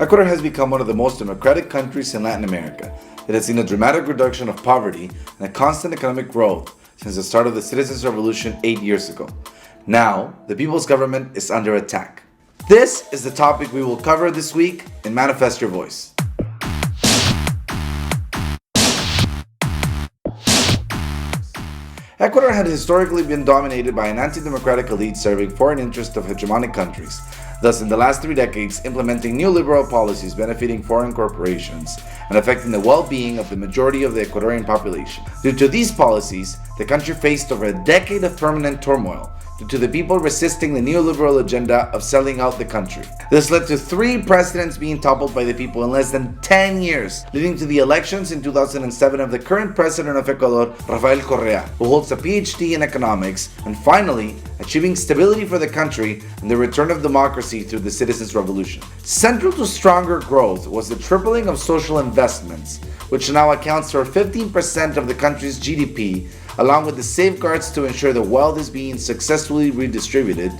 Ecuador has become one of the most democratic countries in Latin America. It has seen a dramatic reduction of poverty and a constant economic growth since the start of the Citizens' Revolution 8 years ago. Now, the people's government is under attack. This is the topic we will cover this week in Manifest Your Voice. Ecuador had historically been dominated by an anti-democratic elite serving foreign interests of hegemonic countries, thus in the last 3 decades implementing neoliberal policies benefiting foreign corporations and affecting the well-being of the majority of the Ecuadorian population. Due to these policies, the country faced over a decade of permanent turmoil due to the people resisting the neoliberal agenda of selling out the country. This led to 3 presidents being toppled by the people in less than 10 years, leading to the elections in 2007 of the current president of Ecuador, Rafael Correa, who holds a PhD in economics, and finally achieving stability for the country and the return of democracy through the Citizens' Revolution. Central to stronger growth was the tripling of social investments, which now accounts for 15% of the country's GDP, along with the safeguards to ensure the wealth is being successfully redistributed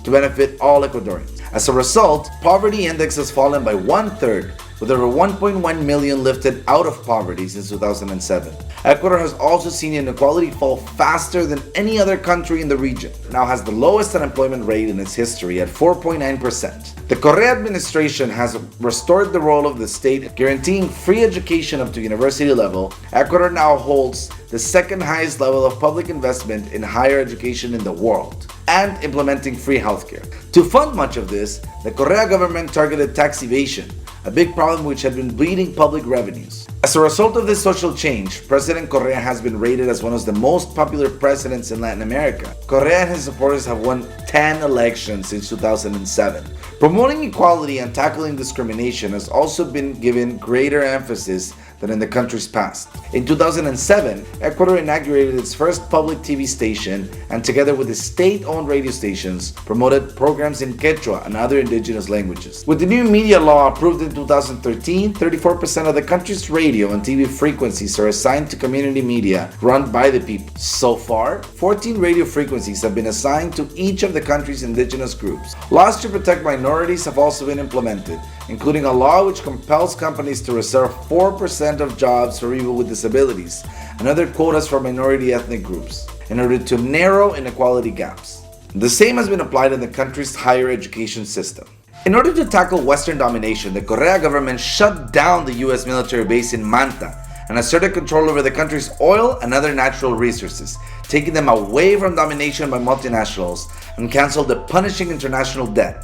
to benefit all Ecuadorians. As a result, poverty index has fallen by 1/3, with over 1.1 million lifted out of poverty since 2007. Ecuador has also seen inequality fall faster than any other country in the region. It now has the lowest unemployment rate in its history at 4.9%. The Correa administration has restored the role of the state, guaranteeing free education up to university level. Ecuador now holds the second highest level of public investment in higher education in the world, and implementing free healthcare. To fund much of this, the Correa government targeted tax evasion, a big problem which had been bleeding public revenues. As a result of this social change, President Correa has been rated as one of the most popular presidents in Latin America. Correa and his supporters have won 10 elections since 2007. Promoting equality and tackling discrimination has also been given greater emphasis than in the country's past. In 2007, Ecuador inaugurated its first public TV station and, together with the state-owned radio stations, promoted programs in Quechua and other indigenous languages. With the new media law approved in 2013, 34% of the country's radio and TV frequencies are assigned to community media run by the people. So far, 14 radio frequencies have been assigned to each of the country's indigenous groups. Laws to protect minorities have also been implemented, including a law which compels companies to reserve 4% of jobs for people with disabilities and other quotas for minority ethnic groups in order to narrow inequality gaps. The same has been applied in the country's higher education system. In order to tackle Western domination, the Correa government shut down the US military base in Manta and asserted control over the country's oil and other natural resources, taking them away from domination by multinationals, and canceled the punishing international debt.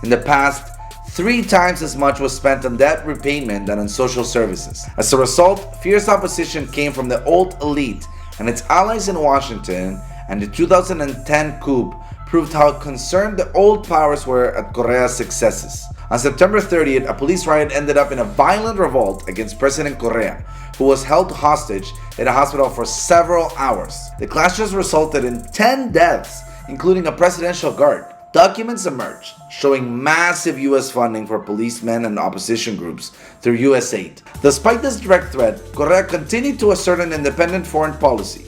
In the past, 3 times as much was spent on debt repayment than on social services. As a result, fierce opposition came from the old elite and its allies in Washington, and the 2010 coup proved how concerned the old powers were at Correa's successes. On September 30th, a police riot ended up in a violent revolt against President Correa, who was held hostage in a hospital for several hours. The clashes resulted in 10 deaths, including a presidential guard. Documents emerged showing massive US funding for policemen and opposition groups through US aid. Despite this direct threat, Correa continued to assert an independent foreign policy.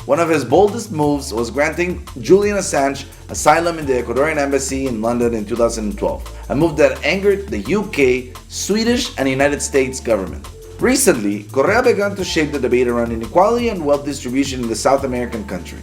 One of his boldest moves was granting Julian Assange asylum in the Ecuadorian embassy in London in 2012, a move that angered the UK, Swedish, and United States government. Recently, Correa began to shape the debate around inequality and wealth distribution in the South American country.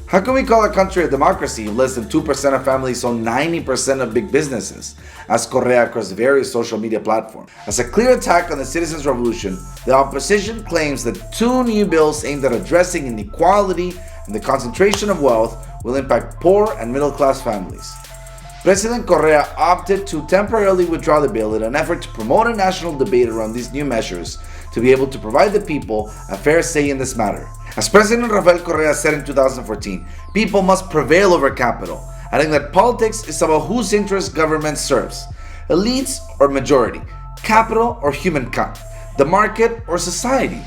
How can we call a country a democracy if less than 2% of families own 90% of big businesses? Asked Correa across various social media platforms. As a clear attack on the Citizens' Revolution, the opposition claims that 2 new bills aimed at addressing inequality and the concentration of wealth will impact poor and middle-class families. President Correa opted to temporarily withdraw the bill in an effort to promote a national debate around these new measures to be able to provide the people a fair say in this matter. As President Rafael Correa said in 2014, people must prevail over capital, adding that politics is about whose interests government serves, elites or majority, capital or humankind, the market or society.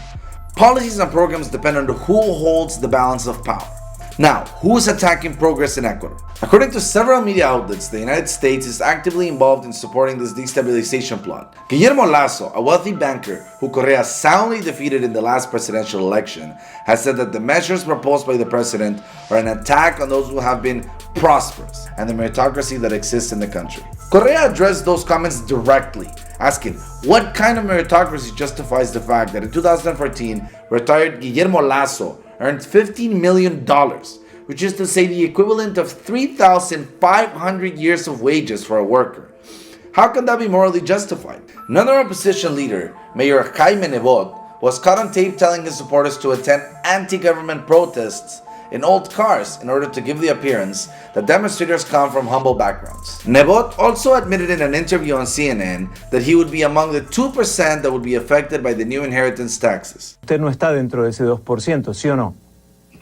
Policies and programs depend on who holds the balance of power. Now, who is attacking progress in Ecuador? According to several media outlets, the United States is actively involved in supporting this destabilization plot. Guillermo Lasso, a wealthy banker who Correa soundly defeated in the last presidential election, has said that the measures proposed by the president are an attack on those who have been prosperous and the meritocracy that exists in the country. Correa addressed those comments directly, asking what kind of meritocracy justifies the fact that in 2014, retired Guillermo Lasso earned $15 million, which is to say the equivalent of 3,500 years of wages for a worker. How can that be morally justified? Another opposition leader, Mayor Jaime Nebot, was caught on tape telling his supporters to attend anti-government protests in old cars in order to give the appearance that demonstrators come from humble backgrounds. Nebot also admitted in an interview on CNN that he would be among the 2% that would be affected by the new inheritance taxes. Usted no está dentro de ese 2%, ¿sí o no?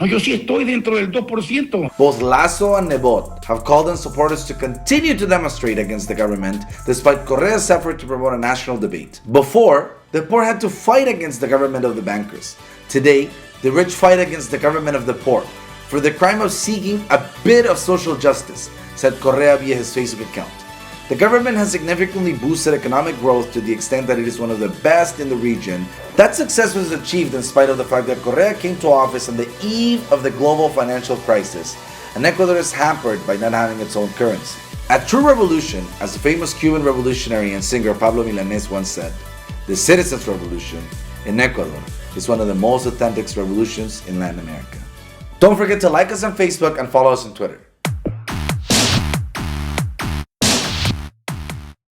No, yo sí estoy dentro del 2%. Both Lasso and Nebot have called on supporters to continue to demonstrate against the government despite Correa's effort to promote a national debate. Before, the poor had to fight against the government of the bankers. Today, the rich fight against the government of the poor for the crime of seeking a bit of social justice, said Correa via his Facebook account. The government has significantly boosted economic growth to the extent that it is one of the best in the region. That success was achieved in spite of the fact that Correa came to office on the eve of the global financial crisis, and Ecuador is hampered by not having its own currency. A true revolution, as the famous Cuban revolutionary and singer Pablo Milanés once said, the citizens' revolution in Ecuador is one of the most authentic revolutions in Latin America. Don't forget to like us on Facebook and follow us on Twitter.